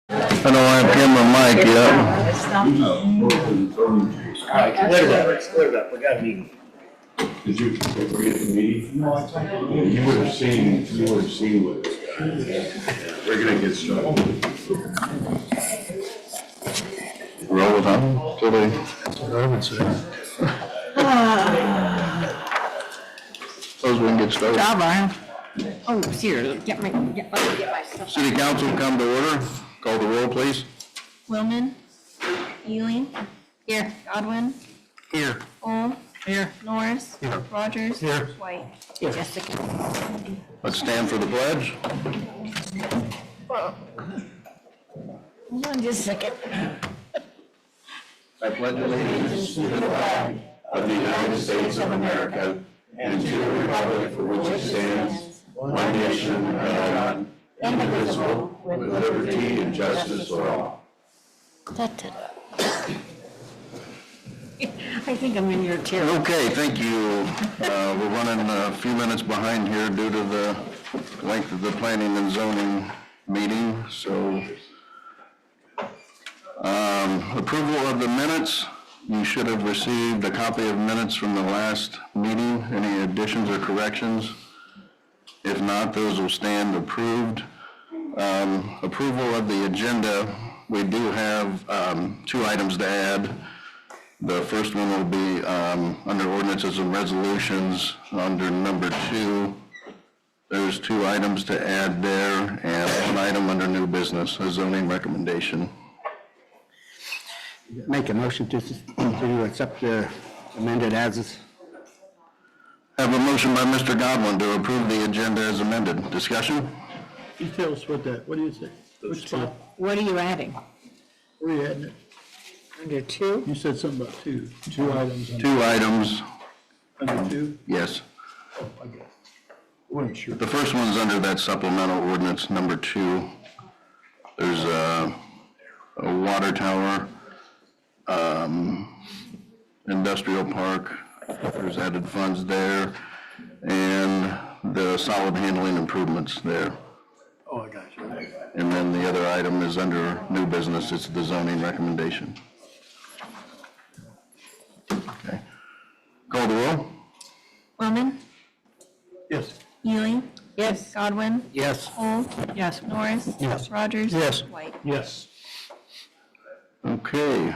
I don't have camera mic yet. All right, clear it up. Let's clear it up. We got a meeting. Did you read the meeting? No, I tried. You would have seen what this guy is. We're gonna get started. Roll with them till they. I would say. Suppose we can get started. Job, Brian. Oh, here, get my stuff. City Council come to order. Call the roll, please. Willman. Ewing. Here. Godwin. Here. Old. Here. Norris. Here. Rogers. Here. White. Jessica. Let's stand for the pledge. Hold on just a second. I pledge allegiance to the flag of the United States of America and to the republic for which it stands, one nation under God, indivisible, with liberty and justice for all. I think I'm in your chair. Okay, thank you. We're running a few minutes behind here due to the length of the planning and zoning meeting, so approval of the minutes. You should have received a copy of minutes from the last meeting. Any additions or corrections? If not, those will stand approved. Approval of the agenda. We do have 2 items to add. The first one will be under ordinances and resolutions under number 2. There's 2 items to add there and 1 item under new business, a zoning recommendation. Make a motion to accept the amended as is. Have a motion by Mr. Godwin to approve the agenda as amended. Discussion? You tell us what do you say? Which spot? What are you adding? Where are you adding it? Under 2? You said something about two items. 2 items, Under 2? yes. Oh, I guess. Wasn't sure. The first one's under that supplemental ordinance number 2. There's a water tower, industrial park, there's added funds there, and the solid handling improvements there. Oh, I got you. And then the other item is under new business, it's the zoning recommendation. Okay. Call the roll? Willman. Yes. Ewing. Yes. Godwin. Yes. Old. Yes. Norris. Yes. Rogers. Yes. White. Yes. Okay.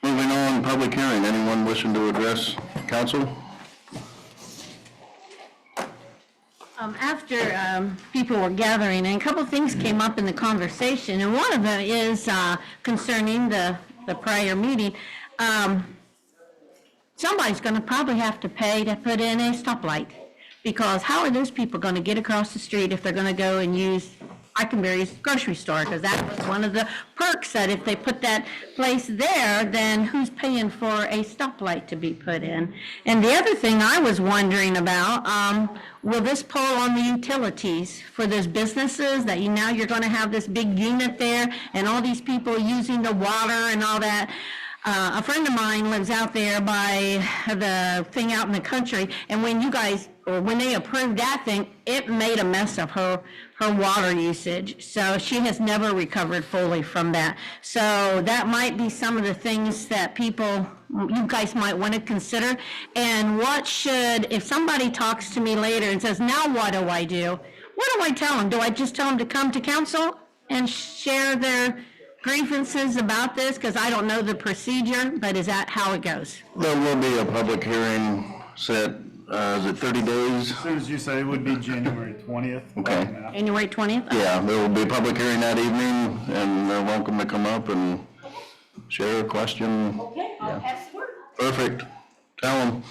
Moving on, public hearing. Anyone wishing to address council? After people were gathering, and a couple things came up in the conversation, and one of them is concerning the prior meeting. Somebody's going to probably have to pay to put in a stoplight, because how are those people going to get across the street if they're going to go and use Iconberry's grocery store? Because that was one of the perks, that if they put that place there, then who's paying for a stoplight to be put in? And the other thing I was wondering about, will this pull on the utilities for those businesses that now you're going to have this big unit there and all these people using the water and all that? A friend of mine lives out there by the thing out in the country, and when they approved that thing, it made a mess of her water usage. So she has never recovered fully from that. So that might be some of the things that you guys might want to consider. And if somebody talks to me later and says, now what do I do? What do I tell them? Do I just tell them to come to council and share their grievances about this? Because I don't know the procedure, but is that how it goes? There will be a public hearing set, is it 30 days? As soon as you say it would be January 20th. Okay. January 20th? Yeah, there will be a public hearing that evening, and they're welcome to come up and share a question. Okay, I'll pass the word. Perfect. Tell them.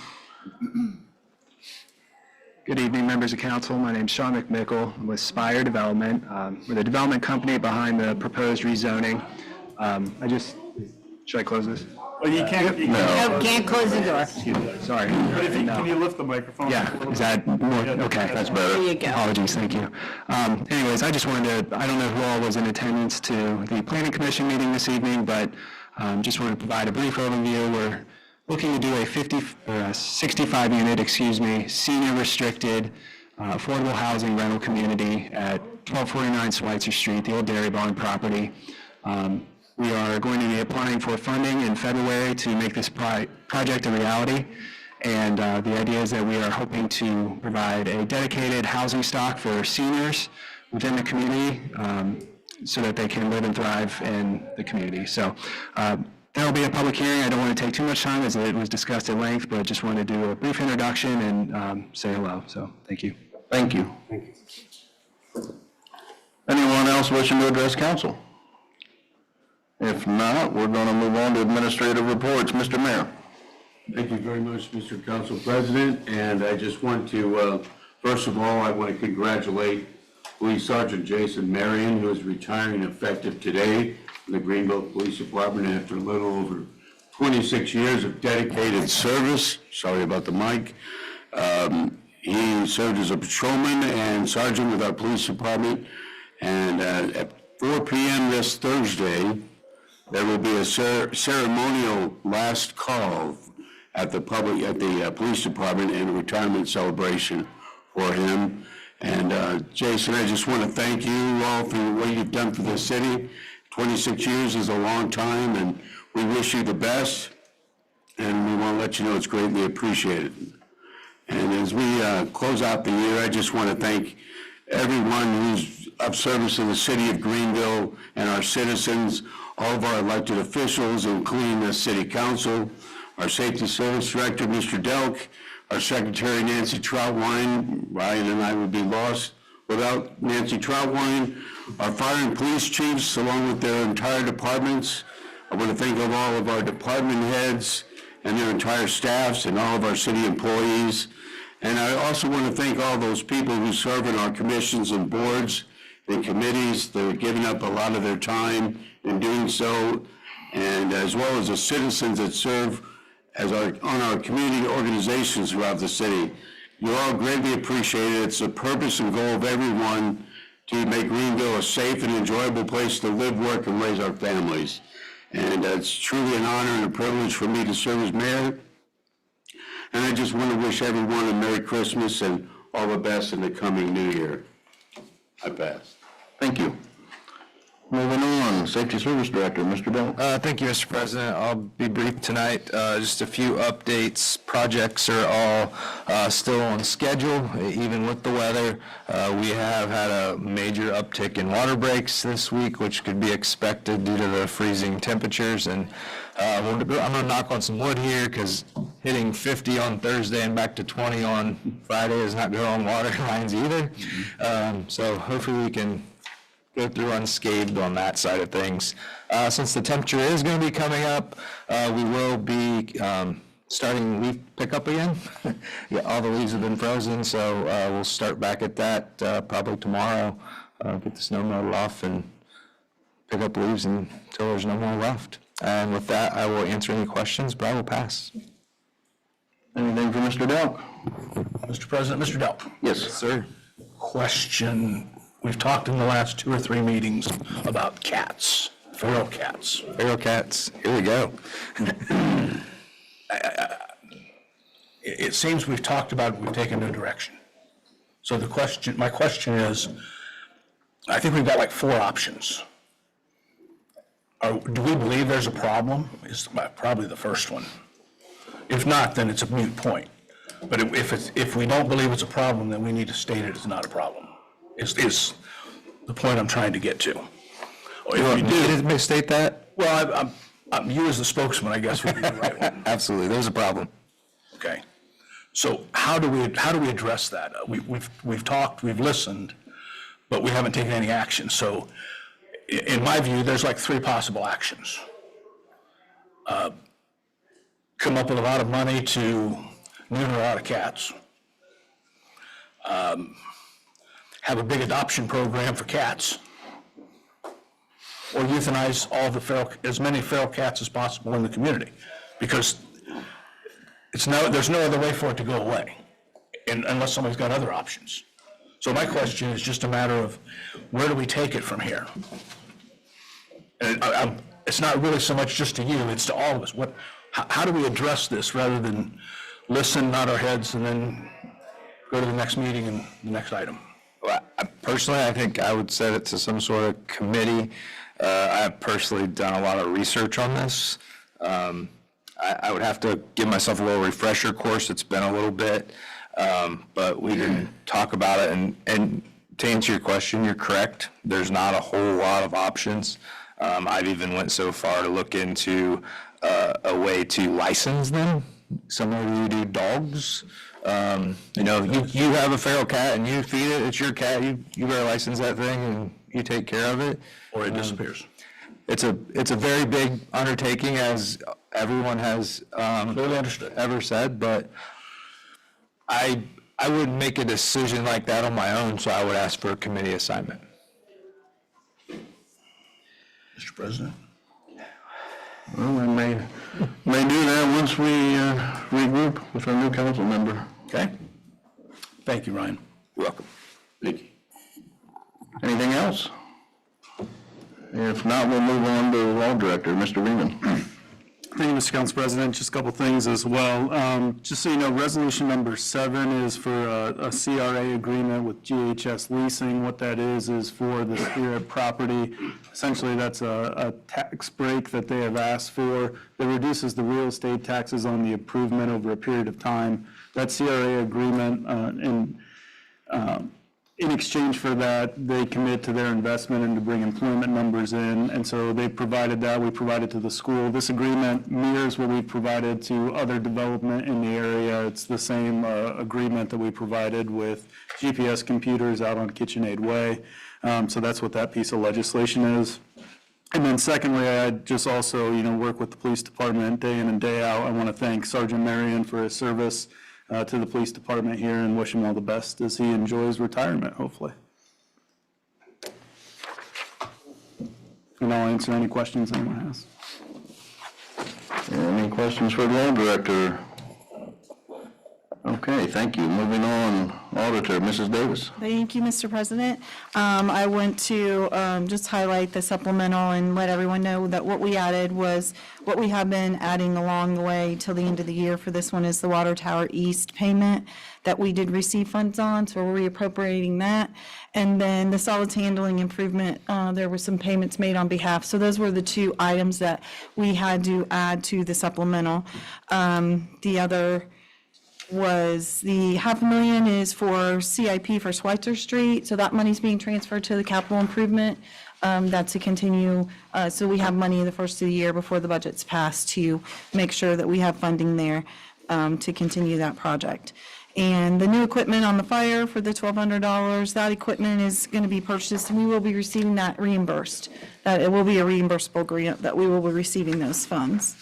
Good evening, members of council. My name is Sean McMickle. I'm with Spire Development. We're the development company behind the proposed rezoning. Should I close this? Well, you can't. No, can't close the door. Sorry. But if can you lift the microphone? Yeah, is that more? Okay, That's There better. you go. Apologies, thank you. Anyways, I just wanted to, I don't know who all was in attendance to the planning commission meeting this evening, but just wanted to provide a brief overview. We're looking to do a 65 unit, senior restricted affordable housing rental community at 1249 Schweitzer Street, the old Dairy Barn property. We are going to be applying for funding in February to make this project a reality. And the idea is that we are hoping to provide a dedicated housing stock for seniors within the community so that they can live and thrive in the community. So there will be a public hearing. I don't want to take too much time as it was discussed at length, but just wanted to do a brief introduction and say hello. So thank you. Thank you. Anyone else wishing to address council? If not, we're going to move on to administrative reports. Mr. Mayor. Thank you very much, Mr. Council President, and I just want to, first of all, I want to congratulate Police Sergeant Jason Marion, who is retiring effective today from the Greenville Police Department after a little over 26 years of dedicated service. Sorry about the mic. He served as a patrolman and sergeant with our police department, and at 4 p.m. this Thursday, there will be a ceremonial last call at the police department and a retirement celebration for him. And Jason, I just want to thank you all for what you've done for this city. 26 years is a long time, and we wish you the best. And we want to let you know it's greatly appreciated. And as we close out the year, I just want to thank everyone who's of service in the city of Greenville and our citizens, all of our elected officials, including the city council, our safety service director, Mr. Delk, our secretary, Nancy Troutwine. Ryan and I would be lost without Nancy Troutwine, our fire and police chiefs, along with their entire departments. I want to thank all of our department heads and their entire staffs and all of our city employees. And I also want to thank all those people who serve in our commissions and boards and committees. They're giving up a lot of their time in doing so, and as well as the citizens that serve on our community organizations throughout the city. You're all greatly appreciated. It's the purpose and goal of everyone to make Greenville a safe and enjoyable place to live, work, and raise our families. And it's truly an honor and a privilege for me to serve as mayor. And I just want to wish everyone a Merry Christmas and all the best in the coming new year. I pass. Thank you. Moving on, Safety Service Director, Mr. Bell. Thank you, Mr. President. I'll be brief tonight. Just a few updates. Projects are all still on schedule, even with the weather. We have had a major uptick in water breaks this week, which could be expected due to the freezing temperatures. And I'm going to knock on some wood here because hitting 50 on Thursday and back to 20 on Friday is not good on water lines either. So hopefully we can go through unscathed on that side of things. Since the temperature is going to be coming up, we will be starting leaf pickup again. Yeah, all the leaves have been frozen, so we'll start back at that probably tomorrow. Get the snow melted off and pick up leaves until there's no more left. And with that, I will answer any questions, but I will pass. Anything for Mr. Delk? Mr. President, Mr. Delk. Yes, Sir? Question. We've talked in the last 2 or 3 meetings about cats, feral cats. Feral cats, here we go. It seems we've talked about it, we've taken no direction. So my question is, I think we've got like 4 options. Do we believe there's a problem? Is probably the first one. If not, then it's a moot point. But if we don't believe it's a problem, then we need to state it as not a problem. Is the point I'm trying to get to. Or if we do, Did it state that? well, you as the spokesman, I guess, would be the right one. Absolutely, there's a problem. Okay. So how do we address that? We've talked, we've listened, but we haven't taken any action. So in my view, there's like 3 possible actions. Come up with a lot of money to neuter a lot of cats. Have a big adoption program for cats. Or euthanize as many feral cats as possible in the community. Because there's no other way for it to go away, unless somebody's got other options. So my question is just a matter of where do we take it from here? And it's not really so much just to you, it's to all of us. How do we address this rather than listen, nod our heads, and then go to the next meeting and the next item? Well, personally, I think I would set it to some sort of committee. I've personally done a lot of research on this. I would have to give myself a little refresher course. It's been a little bit, but we can talk about it. And to answer your question, you're correct. There's not a whole lot of options. I've even went so far to look into a way to license them, similar to you do dogs. You know, you have a feral cat and you feed it, it's your cat, you better license that thing and you take care of it. Or it disappears? It's a very big undertaking, as everyone has Clearly understood. ever said, but I wouldn't make a decision like that on my own, so I would ask for a committee assignment. Mr. President? Well, we may do that once we regroup with our new council member. Okay. Thank you, Ryan. You're welcome. Thank you. Anything else? If not, we'll move on to the law director, Mr. Reaman. Thank you, Mr. Council President. Just a couple things as well. Just so you know, resolution number 7 is for a CRA agreement with GHS Leasing. What that is for the Spirit property. Essentially, that's a tax break that they have asked for that reduces the real estate taxes on the improvement over a period of time. That CRA agreement, in exchange for that, they commit to their investment and to bring employment numbers in, and so they provided that, we provided to the school. This agreement mirrors what we provided to other development in the area. It's the same agreement that we provided with GPS computers out on KitchenAid Way. So that's what that piece of legislation is. And then secondly, I just also, work with the police department day in and day out. I want to thank Sergeant Marion for his service to the police department here and wish him all the best as he enjoys retirement, hopefully. And I'll answer any questions anyone has. Any questions for the law director? Okay, thank you. Moving on, auditor, Mrs. Davis. Thank you, Mr. President. I want to just highlight the supplemental and let everyone know that what we added was what we have been adding along the way till the end of the year. For this one is the Water Tower East payment that we did receive funds on, so we're reappropriating that. And then the solids handling improvement, there were some payments made on behalf. So those were the two items that we had to add to the supplemental. The other was the $500,000 is for CIP for Schweitzer Street, so that money's being transferred to the capital improvement. That's to continue, so we have money the first of the year before the budget's passed to make sure that we have funding there to continue that project. And the new equipment on the fire for the $1,200, that equipment is going to be purchased, and we will be receiving that reimbursed. That it will be a reimbursable grant that we will be receiving those funds.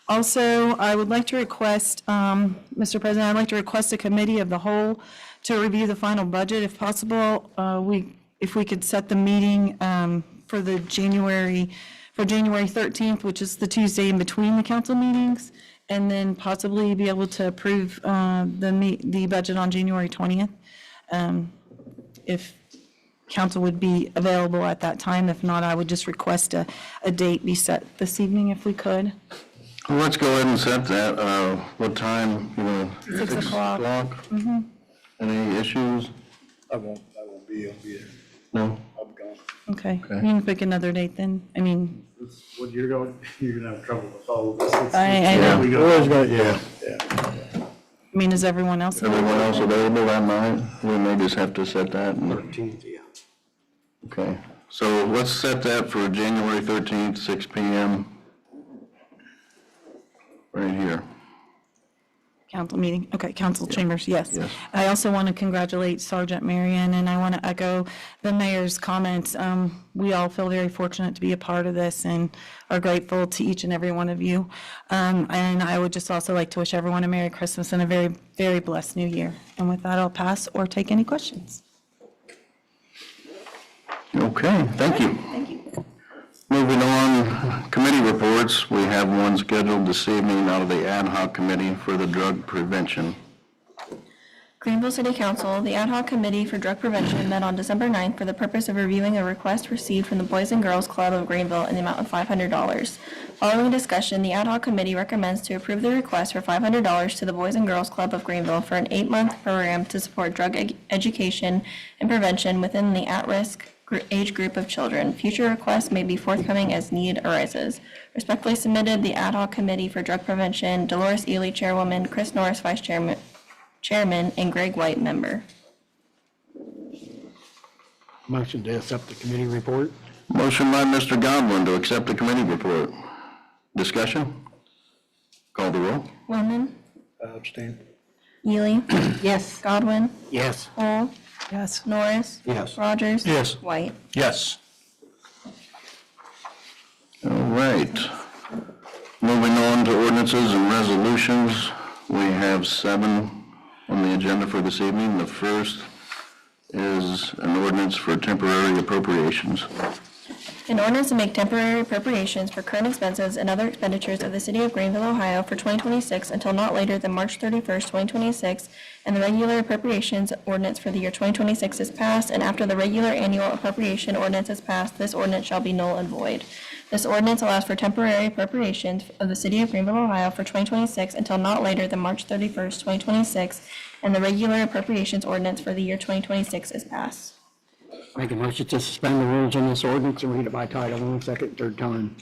Also, I would like to request, Mr. President, I'd like to request a committee of the whole to review the final budget, if possible. If we could set the meeting for January 13th, which is the Tuesday in between the council meetings, and then possibly be able to approve the budget on January 20th. If council would be available at that time. If not, I would just request a date be set this evening if we could. Well, let's go ahead and set that. What time, 6 o'clock. Mm-hmm. Any issues? I won't be, I'll be there. No? I'm gone. Okay, you can pick another date then. I mean, What you're gonna have trouble with all of this. I know. We go- Always got, yeah. I mean, is everyone else? Everyone else available that night? We may just have to set that. 13th, yeah. Okay, so let's set that for January 13th, 6 PM. Right here. Council meeting, okay, council chambers, yes. Yes. I also want to congratulate Sergeant Marion, and I want to echo the mayor's comments. We all feel very fortunate to be a part of this and are grateful to each and every one of you. And I would just also like to wish everyone a Merry Christmas and a very, very blessed New Year. And with that, I'll pass or take any questions. Okay, thank you. Thank you. Moving on, committee reports. We have one scheduled this evening out of the ad hoc committee for the drug prevention. Greenville City Council, the Ad hoc Committee for Drug Prevention met on December 9th for the purpose of reviewing a request received from the Boys and Girls Club of Greenville in the amount of $500 Following discussion, the ad hoc committee recommends to approve the request for $500 to the Boys and Girls Club of Greenville for an 8-month program to support drug education and prevention within the at-risk age group of children. Future requests may be forthcoming as need arises. Respectfully submitted, the ad hoc committee for drug prevention, Dolores Ely, chairwoman, Chris Norris, vice chairman, and Greg White, member. Motion to accept the committee report. Motion by Mr. Godwin to accept the committee report. Discussion? Call the roll. Wellman, Abstain. Ely, Yes. Godwin, Yes. Hull, Yes. Norris. Yes. Rogers. Yes. White. Yes. All right. Moving on to ordinances and resolutions, we have 7 on the agenda for this evening. The first is an ordinance for temporary appropriations. An ordinance to make temporary appropriations for current expenses and other expenditures of the City of Greenville, Ohio for 2026 until not later than March 31st, 2026, and the regular appropriations ordinance for the year 2026 is passed, and after the regular annual appropriation ordinance is passed, this ordinance shall be null and void. This ordinance allows for temporary appropriations of the City of Greenville, Ohio for 2026 until not later than March 31st, 2026, and the regular appropriations ordinance for the year 2026 is passed. Make a motion to suspend the rules on this ordinance and read it by title only, second, third time.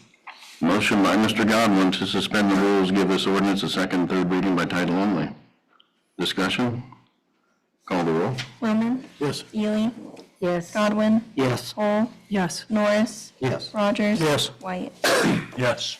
Motion by Mr. Godwin to suspend the rules, give this ordinance a second, third reading by title only. Discussion? Call the roll. Wellman, Yes. Ely, Yes. Godwin, Yes. Hull, Yes. Norris. Yes. Rogers. Yes. White. Yes.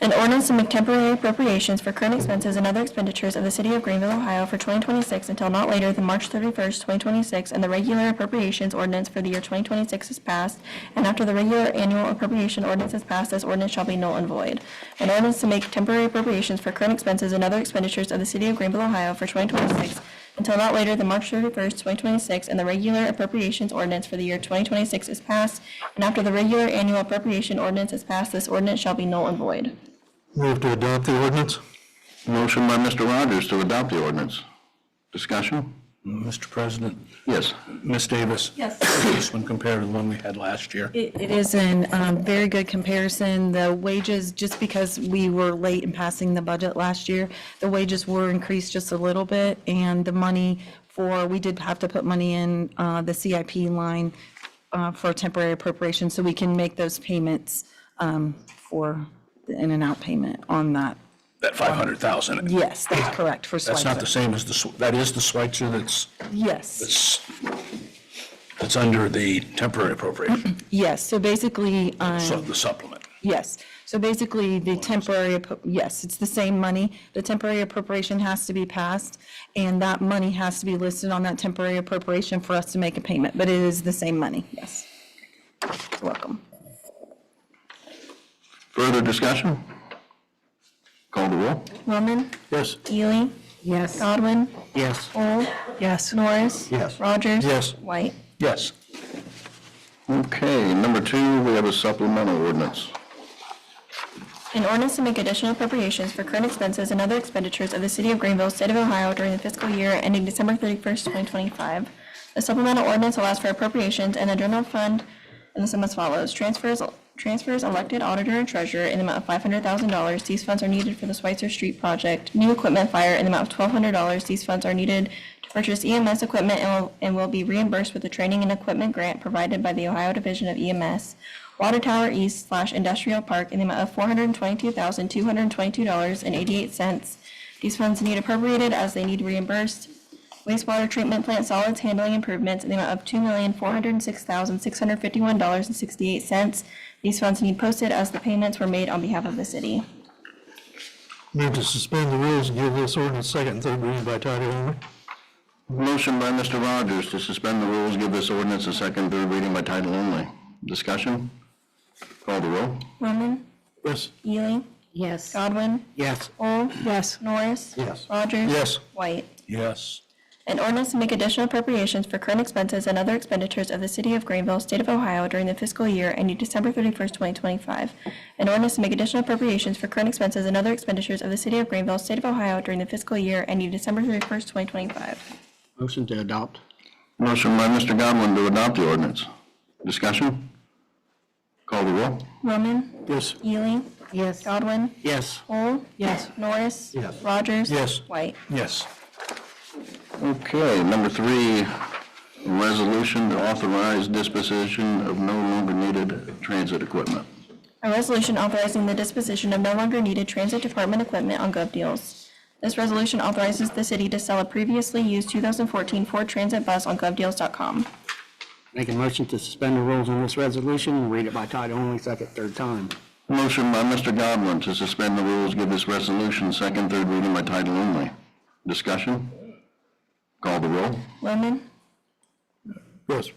An ordinance to make temporary appropriations for current expenses and other expenditures of the City of Greenville, Ohio for 2026 until not later than March 31st, 2026, and the regular appropriations ordinance for the year 2026 is passed, and after the regular annual appropriation ordinance is passed, this ordinance shall be null and void. An ordinance to make temporary appropriations for current expenses and other expenditures of the City of Greenville, Ohio for 2026 until not later than March 31st, 2026, and the regular appropriations ordinance for the year 2026 is passed, and after the regular annual appropriation ordinance is passed, this ordinance shall be null and void. Move to adopt the ordinance. Motion by Mr. Rogers to adopt the ordinance. Discussion? Mr. President, Yes. Ms. Davis. Yes. This one compared to the one we had last year. It is in very good comparison. The wages, just because we were late in passing the budget last year, the wages were increased just a little bit, and the money we did have to put money in the CIP line for temporary appropriation, so we can make those payments for the in and out payment on that. That 500,000. Yes, that's correct for That's not the Schweitzer. same as that is the Schweitzer Yes, that's under the temporary appropriation, yes. So basically, the supplement. yes. So basically, the temporary, yes, it's the same money. The temporary appropriation has to be passed, and that money has to be listed on that temporary appropriation for us to make a payment, but it is the same money, yes. You're welcome. Further discussion? Call the roll. Wellman, Yes. Ely, Yes. Godwin, Yes. Hull, Yes. Norris. Yes. Rogers. Yes. White. Yes. Okay, number 2, we have a supplemental ordinance. An ordinance to make additional appropriations for current expenses and other expenditures of the City of Greenville, State of Ohio during the fiscal year ending December 31st, 2025. The supplemental ordinance allows for appropriations in the general fund in the sum as follows. Transfers elected auditor and treasurer in the amount of $500,000. These funds are needed for the Schweitzer Street project. New equipment fire in the amount of $1,200. These funds are needed to purchase EMS equipment and will be reimbursed with the training and equipment grant provided by the Ohio Division of EMS. Water Tower East / Industrial Park in the amount of $422,222.88. These funds need appropriated as they need reimbursed. Wastewater treatment plant solids handling improvements in the amount of $2,406,651.68. These funds need posted as the payments were made on behalf of the city. Move to suspend the rules and give this ordinance second and third reading by title only. Motion by Mr. Rogers to suspend the rules, give this ordinance a second, third reading by title only. Discussion? Call the roll. Wellman, Yes. Ely, Yes. Godwin, Yes. Hull. Yes. Norris. Yes. Rogers. Yes. White. Yes. An ordinance to make additional appropriations for current expenses and other expenditures of the City of Greenville, State of Ohio during the fiscal year ending December 31st, 2025. An ordinance to make additional appropriations for current expenses and other expenditures of the City of Greenville, State of Ohio during the fiscal year ending December 31st, 2025. Motion to adopt. Motion by Mr. Godwin to adopt the ordinance. Discussion? Call the roll. Wellman, Yes. Ely, Yes. Godwin, Yes. Full. Yes. Norris. Yes. Rogers. Yes. White. Yes. Okay, number 3, resolution to authorize disposition of no longer needed transit equipment. A resolution authorizing the disposition of no longer needed transit department equipment on GovDeals. This resolution authorizes the city to sell a previously used 2014 Ford Transit bus on GovDeals.com. Make a motion to suspend the rules on this resolution and read it by title only, second, third time. Motion by Mr. Godwin to suspend the rules, give this resolution second, third reading by title only. Discussion? Call the roll. Wilman, Yes.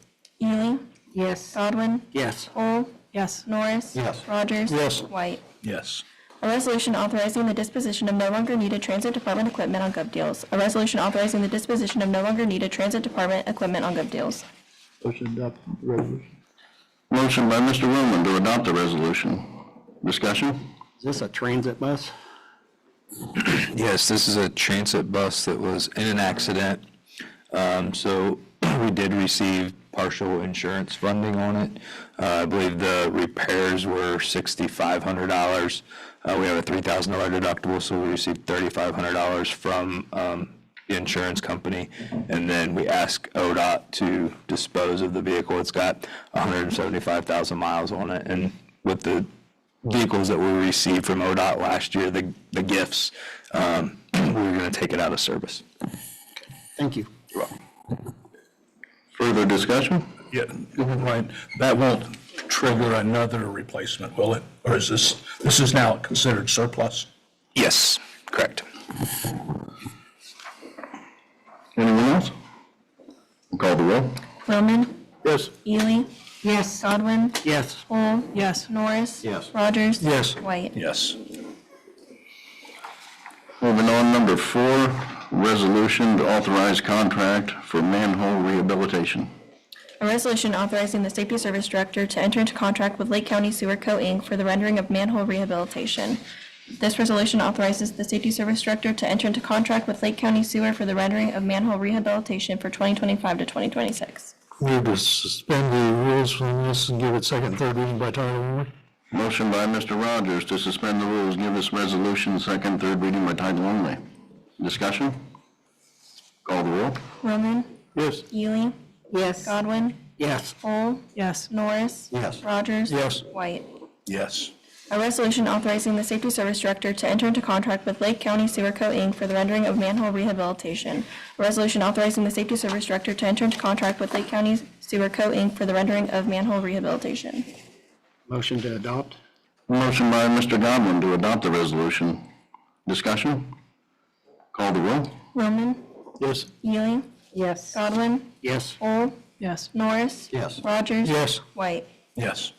Ely, Yes. Godwin, Yes. Full. Yes. Norris. Yes. Rogers. Yes. White. Yes. A resolution authorizing the disposition of no longer needed transit department equipment on GovDeals. A resolution authorizing the disposition of no longer needed transit department equipment on GovDeals. Motion by Mr. Roman to adopt the resolution. Discussion? Is this a transit bus? Yes, this is a transit bus that was in an accident. So we did receive partial insurance funding on it. I believe the repairs were $6,500. We have a $3,000 deductible, so we received $3,500 from the insurance company. And then we asked ODOT to dispose of the vehicle. It's got 175,000 miles on it. And with the vehicles that we received from ODOT last year, the gifts, we were going to take it out of service. Thank you. Further discussion? Yeah, Ryan, that won't trigger another replacement, will it? Or is this is now considered surplus? Yes, correct. Anyone else? Call the roll. Wilman, Yes. Ely, Yes. Godwin, Yes. Full. Yes. Norris. Yes. Rogers. Yes. White. Yes. Moving on, number 4, resolution to authorize contract for manhole rehabilitation. A resolution authorizing the Safety Service Director to enter into contract with Lake County Sewer Co. Inc. for the rendering of manhole rehabilitation. This resolution authorizes the Safety Service Director to enter into contract with Lake County Sewer for the rendering of manhole rehabilitation for 2025 to 2026. Move to suspend the rules on this and give it second, third reading by title only. Motion by Mr. Rogers to suspend the rules, give this resolution second, third reading by title only. Discussion? Call the roll. Wilman, Yes. Ely, Yes. Godwin, Yes. Full. Yes. Norris. Yes. Rogers. Yes. White. Yes. A resolution authorizing the Safety Service Director to enter into contract with Lake County Sewer Co. Inc. for the rendering of manhole rehabilitation. A resolution authorizing the Safety Service Director to enter into contract with Lake County Sewer Co. Inc. for the rendering of manhole rehabilitation. Motion to adopt? Motion by Mr. Godwin to adopt the resolution. Discussion? Call the roll. Wilman, Yes. Ely, Yes. Godwin, Yes. Full. Yes. Norris. Yes. Rogers. Yes. White. Yes.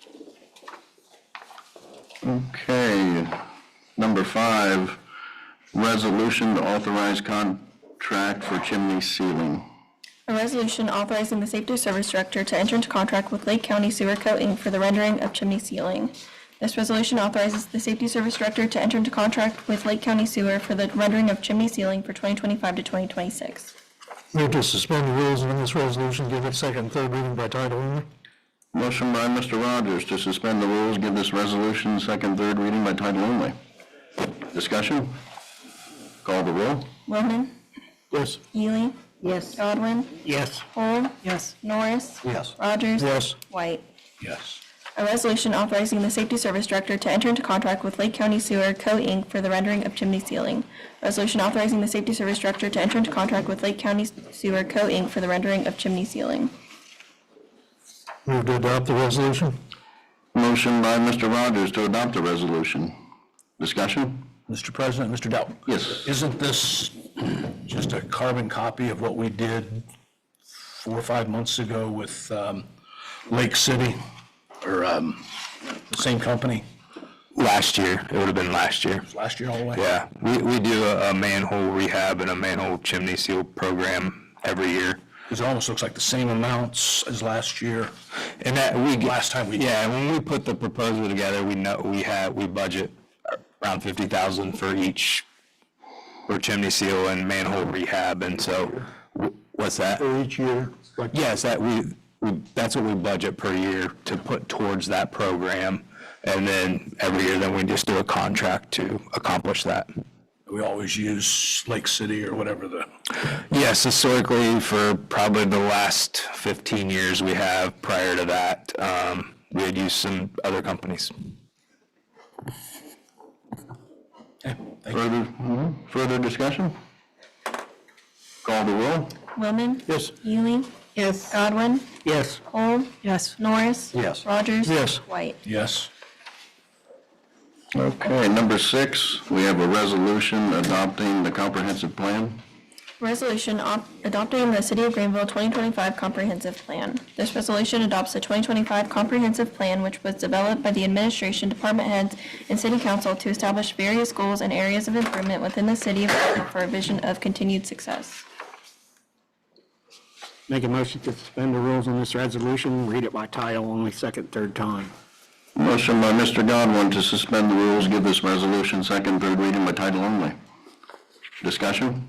Okay, number 5, resolution to authorize contract for chimney sealing. A resolution authorizing the Safety Service Director to enter into contract with Lake County Sewer Co. Inc. for the rendering of chimney sealing. This resolution authorizes the Safety Service Director to enter into contract with Lake County Sewer for the rendering of chimney sealing for 2025 to 2026. Move to suspend the rules on this resolution, give it second, third reading by title only. Motion by Mr. Rogers to suspend the rules, give this resolution second, third reading by title only. Discussion? Call the roll. Wilman, Yes. Ely, Yes. Godwin, Yes. Full. Yes. Norris. Yes. Rogers. Yes. White. Yes. A resolution authorizing the Safety Service Director to enter into contract with Lake County Sewer Co. Inc. for the rendering of chimney sealing. Resolution authorizing the Safety Service Director to enter into contract with Lake County Sewer Co. Inc. for the rendering of chimney sealing. Move to adopt the resolution. Motion by Mr. Rogers to adopt the resolution. Discussion? Mr. President, Mr. Dowd. Yes. Isn't this just a carbon copy of what we did 4 or 5 months ago with Lake City, or the same company? Last year, it would have been last year. Last year all the way? Yeah, we do a manhole rehab and a manhole chimney seal program every year. Because it almost looks like the same amounts as last year. And that Last time we did. Yeah, when we put the proposal together, we know we budget around $50,000 for each for chimney seal and manhole rehab, and so what's that? For each year? Yes, that we that's what we budget per year to put towards that program. And then every year, then we just do a contract to accomplish that. We always use Lake City or whatever the, Yes, historically, for probably the last 15 years we have. Prior to that, we had used some other companies. Further discussion? Call the roll? Willman. Yes. Ely. Yes. Godwin. Yes. Holm. Yes. Norris. Yes. Rogers. Yes. White. Yes. Okay, number 6, we have a resolution adopting the comprehensive plan. Resolution adopting the City of Greenville 2025 Comprehensive Plan. This resolution adopts the 2025 Comprehensive Plan, which was developed by the administration, department heads, and city council to establish various goals and areas of improvement within the city of Greenville for a vision of continued success. Make a motion to suspend the rules on this resolution, read it by title only, second, third time. Motion by Mr. Godwin to suspend the rules, give this resolution second, third reading by title only. Discussion?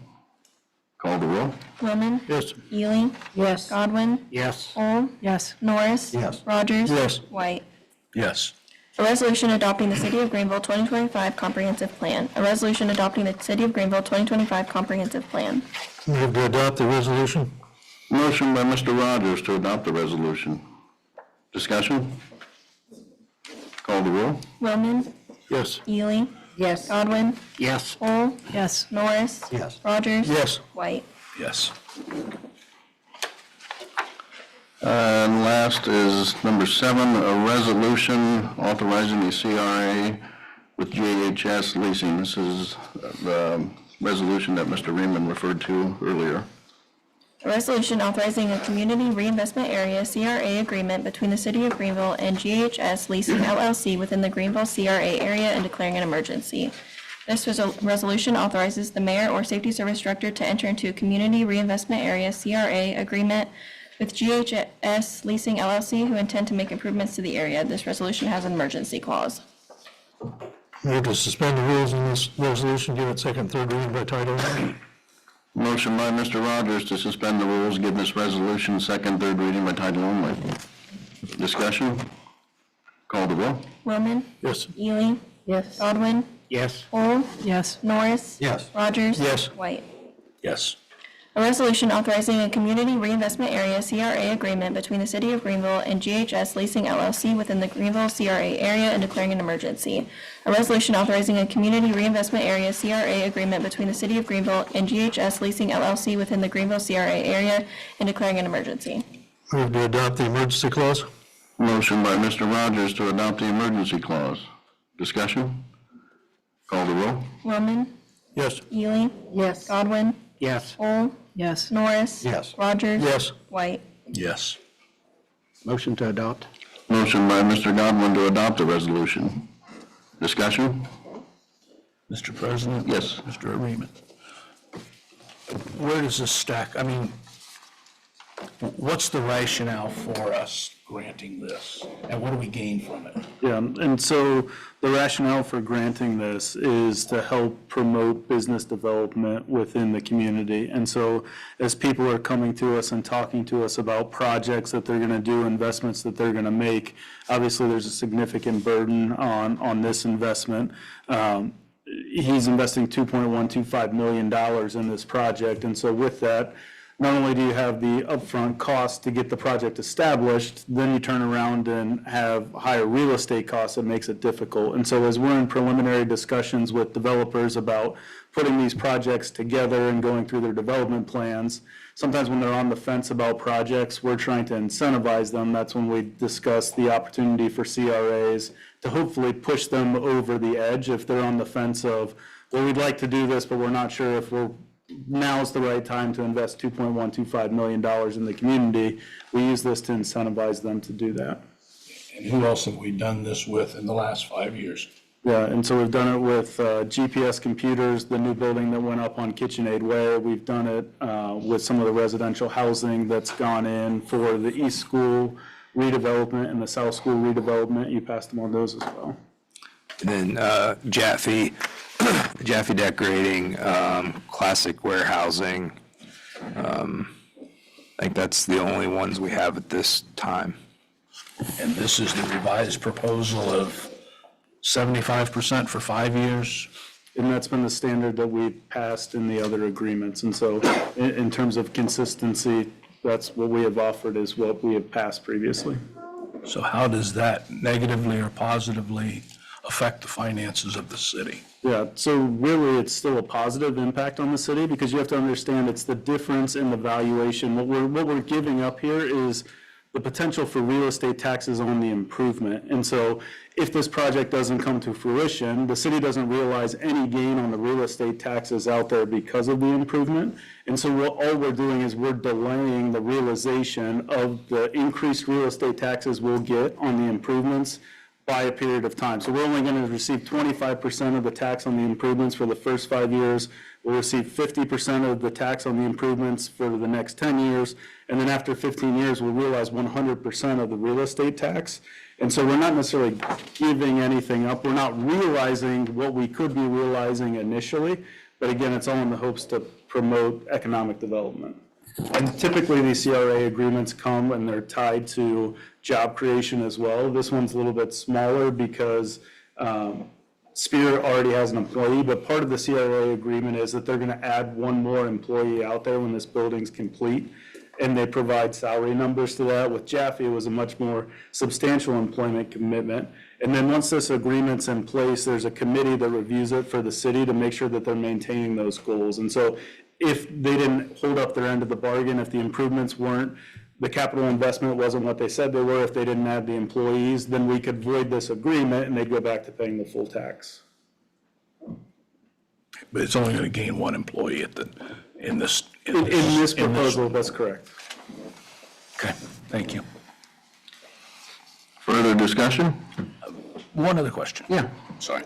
Call the roll? Willman. Yes. Ely. Yes. Godwin. Yes. Holm. Yes. Norris. Yes. Rogers. Yes. White. Yes. A resolution adopting the City of Greenville 2025 Comprehensive Plan. A resolution adopting the City of Greenville 2025 Comprehensive Plan. Move to adopt the resolution? Motion by Mr. Rogers to adopt the resolution. Discussion? Call the roll? Willman. Yes. Ely. Yes. Godwin. Yes. Holm. Yes. Norris. Yes. Rogers. Yes. White. Yes. And last is number 7, a resolution authorizing the CRA with GHS leasing. This is the resolution that Mr. Raymond referred to earlier. A resolution authorizing a community reinvestment area CRA agreement between the City of Greenville and GHS Leasing LLC within the Greenville CRA area and declaring an emergency. This resolution authorizes the mayor or safety service director to enter into a community reinvestment area CRA agreement with GHS Leasing LLC who intend to make improvements to the area. This resolution has an emergency clause. Move to suspend the rules on this resolution, give it second, third reading by title only. Motion by Mr. Rogers to suspend the rules, give this resolution second, third reading by title only. Discussion? Call the roll? Willman. Yes. Ely. Yes. Godwin. Yes. Holm. Yes. Norris. Yes. Rogers. Yes. White. Yes. A resolution authorizing a community reinvestment area CRA agreement between the City of Greenville and GHS Leasing LLC within the Greenville CRA area and declaring an emergency. A resolution authorizing a community reinvestment area CRA agreement between the City of Greenville and GHS Leasing LLC within the Greenville CRA area and declaring an emergency. Move to adopt the emergency clause? Motion by Mr. Rogers to adopt the emergency clause. Discussion? Call the roll? Willman. Yes. Ely. Yes. Godwin. Yes. Holm. Yes. Norris. Yes. Rogers. Yes. White. Yes. Motion to adopt. Motion by Mr. Godwin to adopt the resolution. Discussion? Mr. President? Yes. Mr. Raymond? Where does this stack? I mean, what's the rationale for us granting this? And what do we gain from it? Yeah, and so the rationale for granting this is to help promote business development within the community. And so as people are coming to us and talking to us about projects that they're going to do, investments that they're going to make, obviously there's a significant burden on this investment. He's investing $2.125 million in this project. And so with that, not only do you have the upfront cost to get the project established, then you turn around and have higher real estate costs that makes it difficult. And so as we're in preliminary discussions with developers about putting these projects together and going through their development plans, sometimes when they're on the fence about projects, we're trying to incentivize them. That's when we discuss the opportunity for CRAs to hopefully push them over the edge if they're on the fence of, well, we'd like to do this, but we're not sure if now's the right time to invest $2.125 million in the community. We use this to incentivize them to do that. And who else have we done this with in the last 5 years? Yeah, and so we've done it with GPS computers, the new building that went up on KitchenAid Way. We've done it with some of the residential housing that's gone in for the East School redevelopment and the South School redevelopment. You passed them on those as well. And then Jaffe decorating, classic warehousing. I think that's the only ones we have at this time. And this is the revised proposal of 75% for 5 years. And that's been the standard that we've passed in the other agreements. And so in terms of consistency, that's what we have offered is what we have passed previously. So how does that negatively or positively affect the finances of the city? Yeah, so really, it's still a positive impact on the city because you have to understand it's the difference in the valuation. What we're giving up here is the potential for real estate taxes on the improvement. And so if this project doesn't come to fruition, the city doesn't realize any gain on the real estate taxes out there because of the improvement. And so all we're doing is we're delaying the realization of the increased real estate taxes we'll get on the improvements by a period of time. So we're only going to receive 25% of the tax on the improvements for the first 5 years. We'll receive 50% of the tax on the improvements for the next 10 years. And then after 15 years, we'll realize 100% of the real estate tax. And so we're not necessarily giving anything up. We're not realizing what we could be realizing initially. But again, it's all in the hopes to promote economic development. And typically, these CRA agreements come and they're tied to job creation as well. This one's a little bit smaller because Spear already has an employee, but part of the CRA agreement is that they're going to add one more employee out there when this building's complete, and they provide salary numbers to that. With Jaffe, it was a much more substantial employment commitment. And then once this agreement's in place, there's a committee that reviews it for the city to make sure that they're maintaining those goals. And so if they didn't hold up their end of the bargain, if the improvements weren't, the capital investment wasn't what they said they were, if they didn't add the employees, then we could void this agreement and they'd go back to paying the full tax. But it's only going to gain one employee in this Proposal, that's correct. Okay, thank you. Further discussion? One other question. Yeah. Sorry.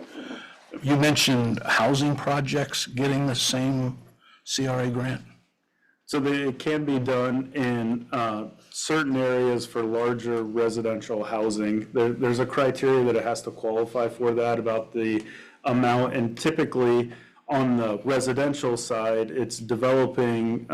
You mentioned housing projects getting the same CRA grant? So it can be done in certain areas for larger residential housing. There's a criteria that it has to qualify for that about the amount, and typically on the residential side, it's developing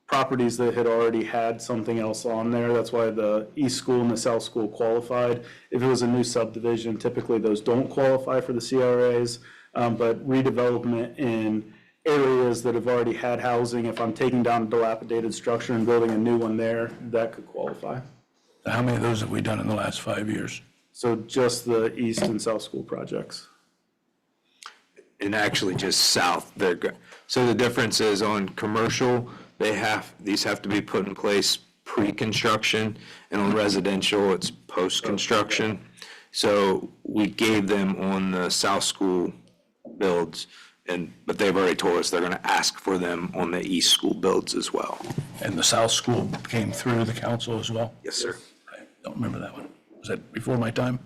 properties that had already had something else on there. That's why the East School and the South School qualified. If it was a new subdivision, typically those don't qualify for the CRAs, but redevelopment in areas that have already had housing, if I'm taking down a dilapidated structure and building a new one there, that could qualify. How many of those have we done in the last 5 years? So just the East and South School projects. And actually just south. So the difference is on commercial, these have to be put in place pre-construction, and on residential, it's post-construction. So we gave them on the South School builds, but they've already told us they're going to ask for them on the East School builds as well. And the South School came through the council as well? Yes, sir. I don't remember that one. Was that before my time?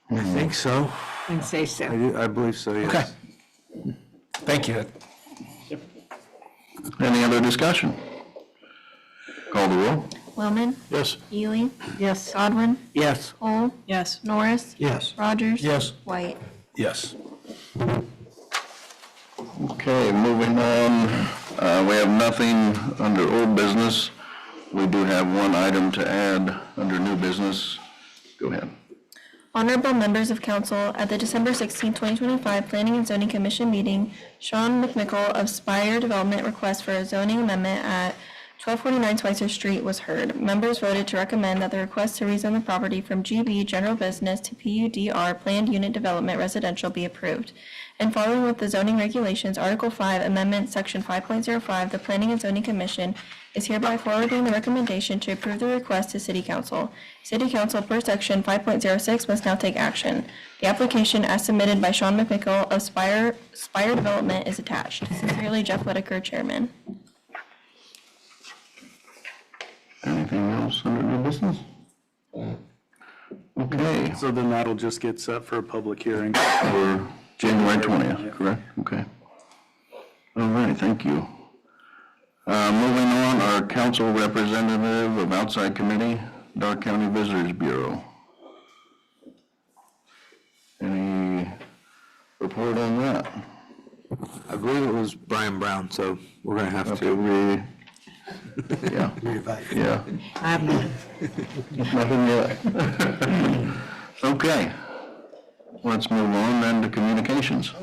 I think so. And say so. I believe so, yes. Okay. Thank you. Any other discussion? Call the roll. Wellman, Yes. Ely, Yes. Godwin, Yes. Cole, Yes. Norris, Yes. Rogers. Yes. White. Yes. Okay, moving on. We have nothing under old business. We do have one item to add under new business. Go ahead. Honorable members of council, at the December 16, 2025 Planning and Zoning Commission meeting, Sean McMickle of Spire Development request for a zoning amendment at 1249 Schweitzer Street was heard. Members voted to recommend that the request to rezone the property from GB General Business to PUDR Planned Unit Development Residential be approved. And following with the zoning regulations, Article 5, Amendment, Section 5.05, the Planning and Zoning Commission is hereby forwarding the recommendation to approve the request to City Council. City Council, per Section 5.06, must now take action. The application, as submitted by Sean McMickle of Spire Development, is attached. Sincerely, Jeff Whitaker, Chairman. Anything else under new business? Okay, So then that'll just get set for a public hearing. for January 20th, correct? Okay. All right, thank you. Moving on, our council representative of outside committee, Dark County Visitors Bureau. Any report on that? I believe it was Brian Brown, so we're going to have Okay, to. we Yeah. Yeah. I have none. Nothing yet. Okay. Let's move on then to communications.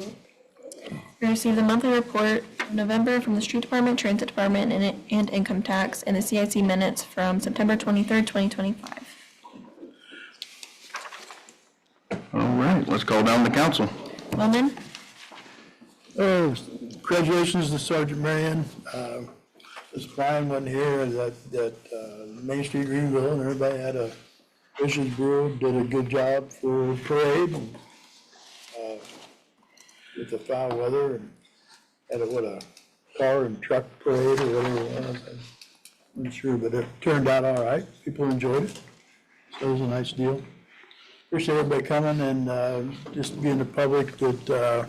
We received the monthly report of November from the Street Department, Transit Department, and Income Tax, and the CIC minutes from September 23rd, 2025. All right, let's call down the council. Wellman? Congratulations to Sergeant Marion. Ms. Klein wasn't here, that Main Street Greenville, and everybody had a Visions Bureau, did a good job for parade, and, with the foul weather, and had a car and truck parade or whatever it was. I'm not sure, but it turned out all right. People enjoyed it, so it was a nice deal. Appreciate everybody coming, and just being the public that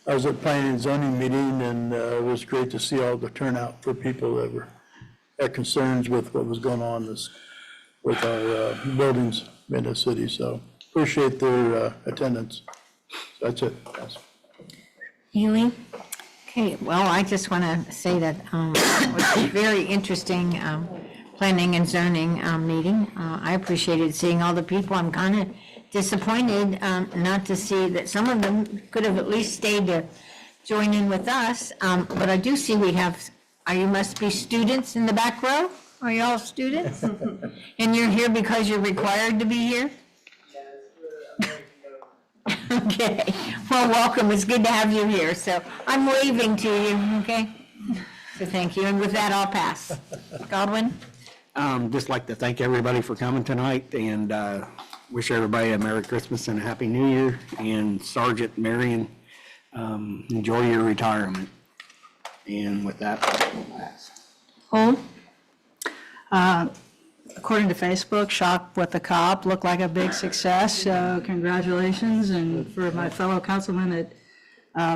I was at planning and zoning meeting, and it was great to see all the turnout for people that had concerns with what was going on with our buildings in the city. So appreciate their attendance. So that's it. Yes. Ely? Okay, well, I just want to say that it was a very interesting planning and zoning meeting. I appreciated seeing all the people. I'm kind of disappointed not to see that some of them could have at least stayed to join in with us. But I do see we have, you must be students in the back row? Are you all students? And you're here because you're required to be here? Okay, well, welcome. It's good to have you here. So I'm waving to you, okay? So thank you. And with that, I'll pass. Godwin? Just like to thank everybody for coming tonight and wish everybody a Merry Christmas and a Happy New Year. And Sergeant Marion, enjoy your retirement. And with that, I'll pass. Hole? According to Facebook, Shop with the Cop looked like a big success, so congratulations. And for my fellow councilmen that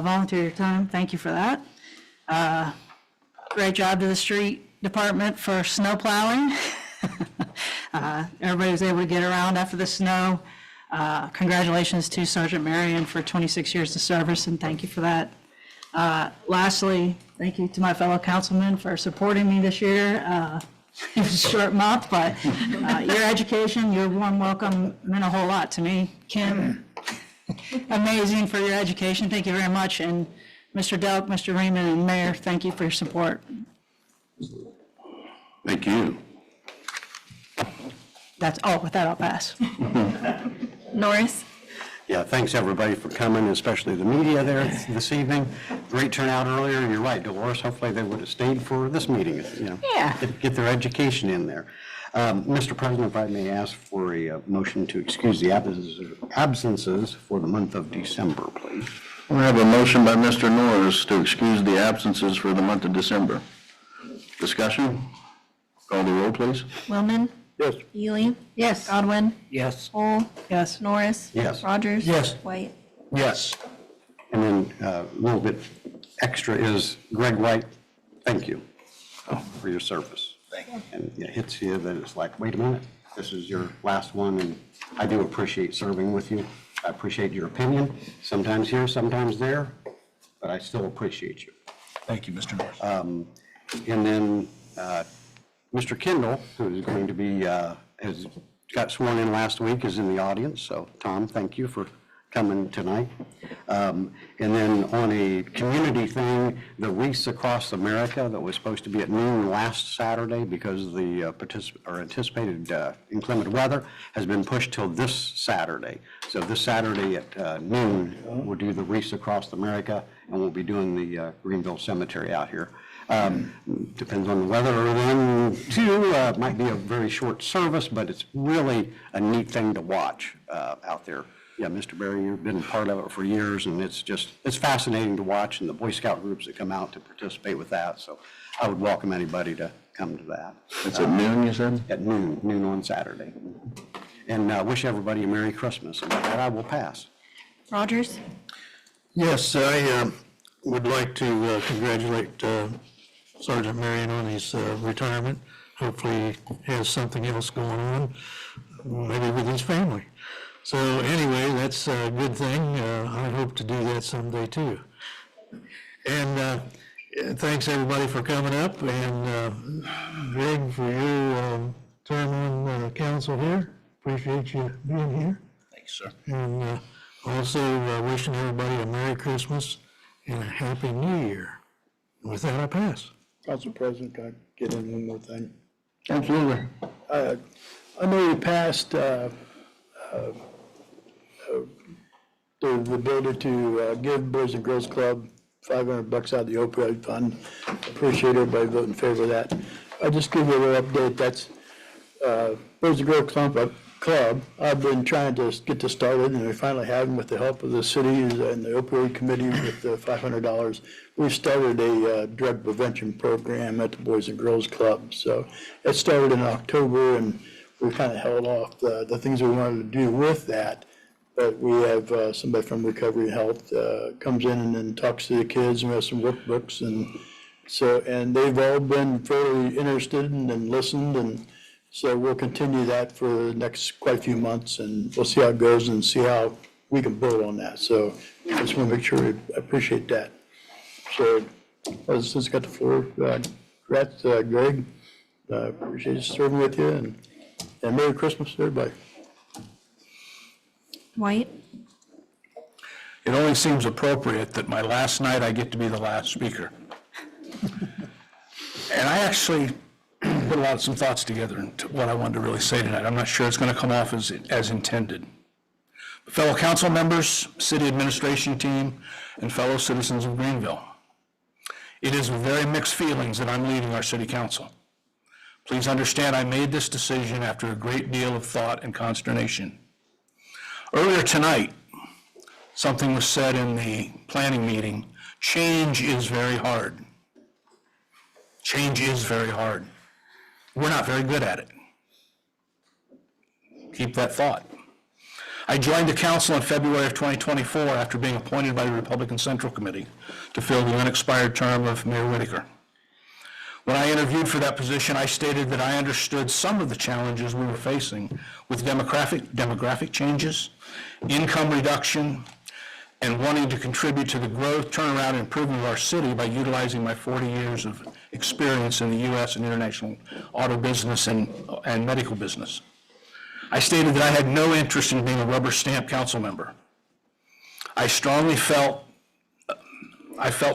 volunteered your time, thank you for that. Great job to the street department for snow plowing. Everybody was able to get around after the snow. Congratulations to Sergeant Marion for 26 years of service, and thank you for that. Lastly, thank you to my fellow councilmen for supporting me this year. It was a short month, but your education, your warm welcome meant a whole lot to me. Kim, amazing for your education. Thank you very much. And Mr. Delk, Mr. Raymond, and Mayor, thank you for your support. Thank you. With that, I'll pass. Norris? Yeah, thanks everybody for coming, especially the media there this evening. Great turnout earlier, you're right, Dolores, hopefully they would have stayed for this meeting, Yeah. Get their education in there. Mr. President, if I may ask for a motion to excuse the absences for the month of December, please. We have a motion by Mr. Norris to excuse the absences for the month of December. Discussion? Call the roll, please. Wellman? Yes. Ely? Yes. Godwin? Yes. Hole? Yes. Norris? Yes. Rogers? Yes. White? Yes. And then a little bit extra is Greg White, thank you for your service. Thank you. And it hits you that it's like, wait a minute, this is your last one, and I do appreciate serving with you. I appreciate your opinion, sometimes here, sometimes there, but I still appreciate you. Thank you, Mr. Norris. And then Mr. Kendall, who is going to be, has got sworn in last week, is in the audience. So Tom, thank you for coming tonight. And then on a community thing, the Wreaths Across America that was supposed to be at noon last Saturday because of the anticipated inclement weather has been pushed till this Saturday. So this Saturday at noon, we'll do the Wreaths Across America, and we'll be doing the Greenville Cemetery out here. Depends on the weather then too. Might be a very short service, but it's really a neat thing to watch out there. Yeah, Mr. Berry, you've been part of it for years, and it's fascinating to watch, and the Boy Scout groups that come out to participate with that. So I would welcome anybody to come to that. It's at noon, you said? At noon on Saturday. And wish everybody a Merry Christmas. And with that, I will pass. Rogers? Yes, I would like to congratulate Sergeant Marion on his retirement. Hopefully he has something else going on, maybe with his family. So anyway, that's a good thing. I hope to do that someday too. And Yeah, thanks, everybody, for coming up, and Greg, for your term on council here. Appreciate you being here. Thanks, sir. And also wishing everybody a Merry Christmas and a Happy New Year. And with that, I pass. Council President, can I get in one more thing? Absolutely. I know you passed the ability to give Boys and Girls Club $500 out of the opioid fund. Appreciate everybody voting in favor of that. I'll just give you a little update. That's Boys and Girls Club. I've been trying to get this started, and we finally have them with the help of the cities and the opioid committee with the $500. We started a drug prevention program at the Boys and Girls Club. So it started in October, and we kind of held off the things we wanted to do with that. But we have somebody from Recovery and Health comes in and then talks to the kids, and we have some workbooks, and they've all been fairly interested and listened, and so we'll continue that for the next quite a few months, and we'll see how it goes and see how we can build on that. So I just want to make sure we appreciate that. So let's got the floor. Congrats, Greg. Appreciate serving with you, and Merry Christmas to everybody. White? It only seems appropriate that my last night I get to be the last speaker. And I actually put some thoughts together into what I wanted to really say tonight. I'm not sure it's going to come off as intended. Fellow council members, city administration team, and fellow citizens of Greenville, it is with very mixed feelings that I'm leaving our city council. Please understand I made this decision after a great deal of thought and consternation. Earlier tonight, something was said in the planning meeting. Change is very hard. Change is very hard. We're not very good at it. Keep that thought. I joined the council in February of 2024 after being appointed by the Republican Central Committee to fill the unexpired term of Mayor Whitaker. When I interviewed for that position, I stated that I understood some of the challenges we were facing with demographic changes, income reduction, and wanting to contribute to the growth, turnaround, and improvement of our city by utilizing my 40 years of experience in the U.S. and international auto business and medical business. I stated that I had no interest in being a rubber stamp council member. I felt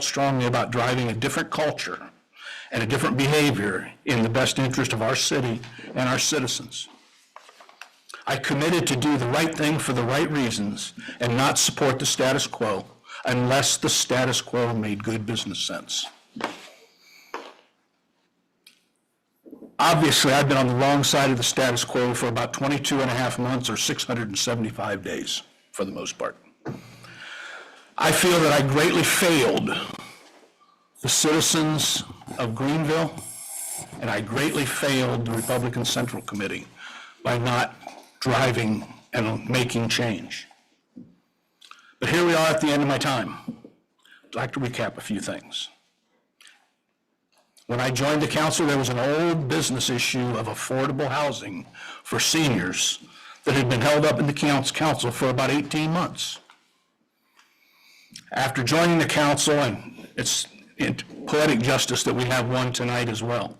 strongly about driving a different culture and a different behavior in the best interest of our city and our citizens. I committed to do the right thing for the right reasons and not support the status quo unless the status quo made good business sense. Obviously, I've been on the wrong side of the status quo for about 22 and a half months or 675 days for the most part. I feel that I greatly failed the citizens of Greenville, and I greatly failed the Republican Central Committee by not driving and making change. But here we are at the end of my time. I'd like to recap a few things. When I joined the council, there was an old business issue of affordable housing for seniors that had been held up in the council for about 18 months. After joining the council, and it's poetic justice that we have one tonight as well.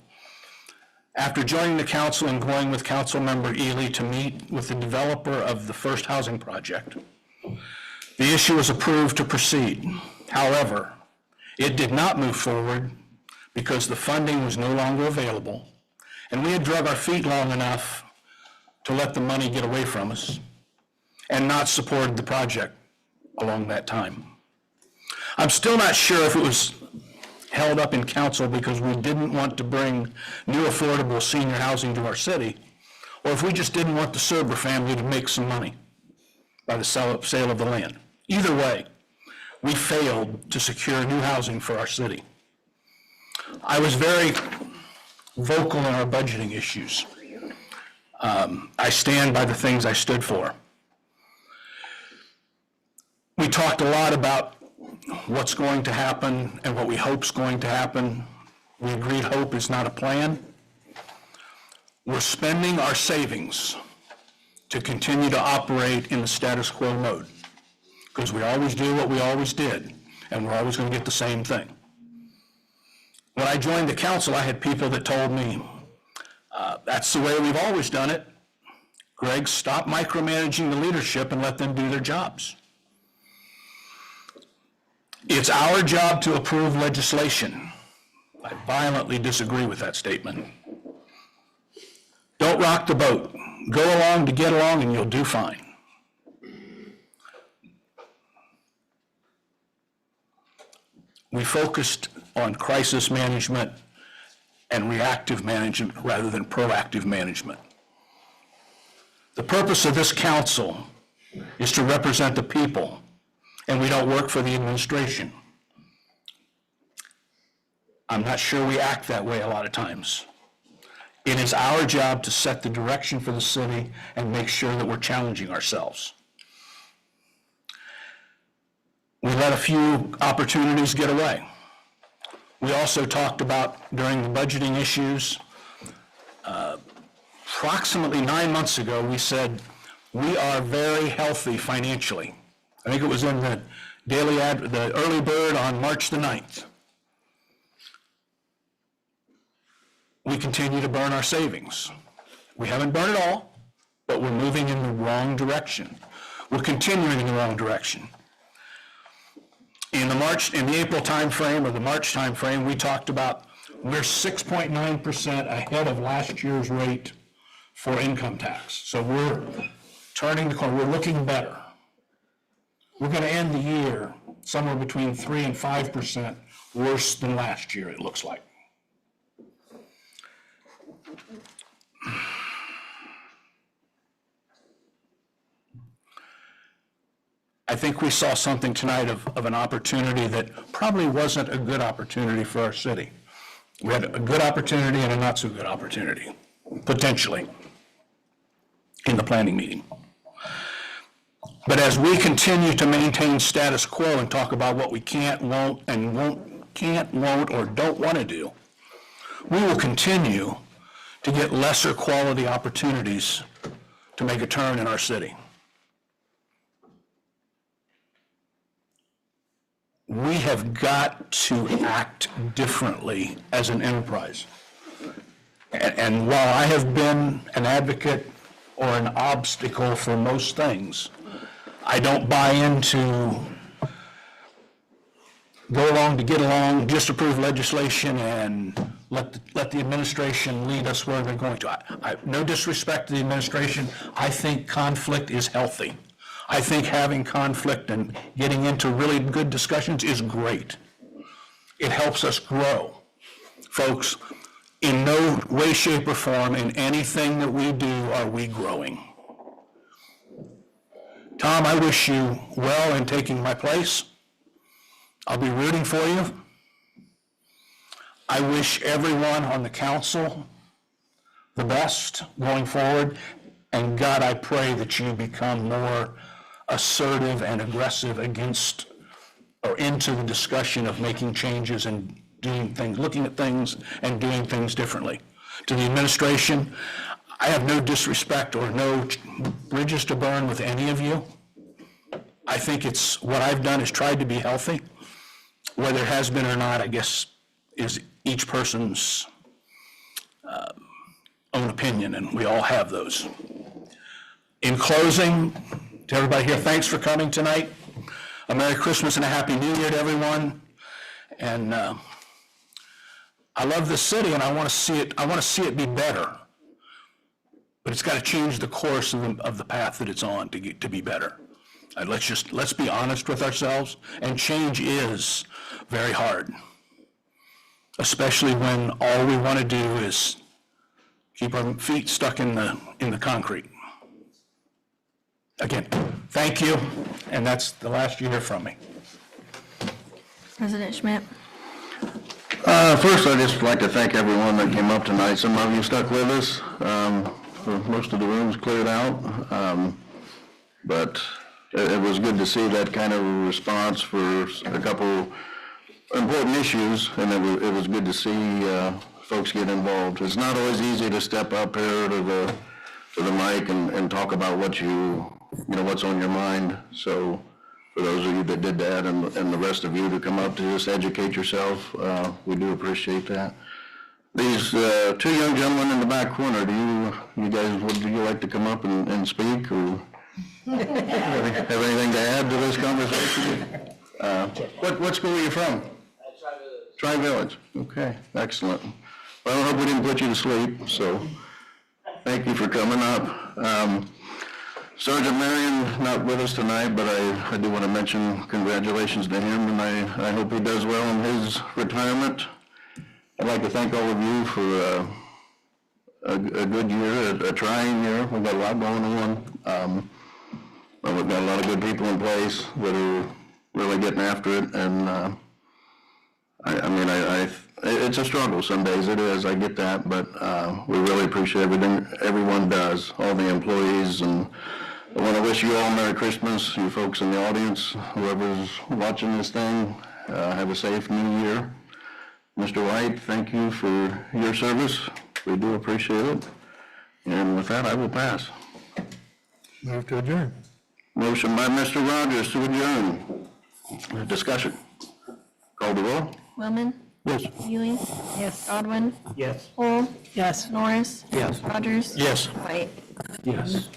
After joining the council and going with Council Member Ely to meet with the developer of the first housing project, the issue was approved to proceed. However, it did not move forward because the funding was no longer available, and we had drug our feet long enough to let the money get away from us and not supported the project along that time. I'm still not sure if it was held up in council because we didn't want to bring new affordable senior housing to our city, or if we just didn't want the Serber family to make some money by the sale of the land. Either way, we failed to secure new housing for our city. I was very vocal in our budgeting issues. I stand by the things I stood for. We talked a lot about what's going to happen and what we hope's going to happen. We agreed hope is not a plan. We're spending our savings to continue to operate in the status quo mode because we always do what we always did, and we're always going to get the same thing. When I joined the council, I had people that told me, that's the way we've always done it. Greg, stop micromanaging the leadership and let them do their jobs. It's our job to approve legislation. I violently disagree with that statement. Don't rock the boat. Go along to get along and you'll do fine. We focused on crisis management and reactive management rather than proactive management. The purpose of this council is to represent the people, and we don't work for the administration. I'm not sure we act that way a lot of times. It is our job to set the direction for the city and make sure that we're challenging ourselves. We let a few opportunities get away. We also talked about, during the budgeting issues, approximately 9 months ago, we said, we are very healthy financially. I think it was in the the early bird on March the 9th. We continue to burn our savings. We haven't burned it all, but we're moving in the wrong direction. We're continuing in the wrong direction. In the April timeframe or the March timeframe, we talked about we're 6.9% ahead of last year's rate for income tax. So we're turning the corner, we're looking better. We're going to end the year somewhere between 3 and 5% worse than last year, it looks like. I think we saw something tonight of an opportunity that probably wasn't a good opportunity for our city. We had a good opportunity and a not so good opportunity, potentially, in the planning meeting. But as we continue to maintain status quo and talk about what we can't, won't, or don't want to do, we will continue to get lesser quality opportunities to make a turn in our city. We have got to act differently as an enterprise. And while I have been an advocate or an obstacle for most things, I don't buy into go along to get along, just approve legislation and let the administration lead us where they're going to. No disrespect to the administration. I think conflict is healthy. I think having conflict and getting into really good discussions is great. It helps us grow. Folks, in no way, shape, or form in anything that we do are we growing. Tom, I wish you well in taking my place. I'll be rooting for you. I wish everyone on the council the best going forward. And God, I pray that you become more assertive and aggressive against or into the discussion of making changes and doing things, looking at things and doing things differently. To the administration, I have no disrespect or no bridges to burn with any of you. I think it's what I've done is tried to be healthy. Whether it has been or not, I guess, is each person's own opinion, and we all have those. In closing, to everybody here, thanks for coming tonight. A Merry Christmas and a Happy New Year to everyone. And I love this city, and I want to see it be better. But it's got to change the course of the path that it's on to be better. Let's be honest with ourselves, and change is very hard, especially when all we want to do is keep our feet stuck in the concrete. Again, thank you, and that's the last you hear from me. President Schmidt. First, I'd just like to thank everyone that came up tonight. Some of you stuck with us. Most of the rooms cleared out. But it was good to see that kind of response for a couple important issues, and it was good to see folks get involved. It's not always easy to step up here to the mic and talk about what's on your mind. So for those of you that did that and the rest of you to come up to just educate yourself. We do appreciate that. These two young gentlemen in the back corner, you guys, would you like to come up and speak or have anything to add to this conversation? What school are you from? Tri-Village. Okay, excellent. Well, I hope we didn't put you to sleep, so thank you for coming up. Sergeant Marion, not with us tonight, but I do want to mention congratulations to him, and I hope he does well in his retirement. I'd like to thank all of you for a good year, a trying year. We've got a lot going on. But we've got a lot of good people in place that are really getting after it, and it's a struggle some days, it is, I get that, but we really appreciate everything everyone does, all the employees, and I want to wish you all Merry Christmas, you folks in the audience, whoever's watching this thing, have a safe new year. Mr. White, thank you for your service, we do appreciate it, and with that, I will pass. Move to adjourn. Motion by Mr. Rogers to adjourn. Discussion. Call the roll. Willman. Yes. Neely. Yes. Godwin. Yes. Holm. Yes. Norris. Yes. Rogers. Yes. White. Yes.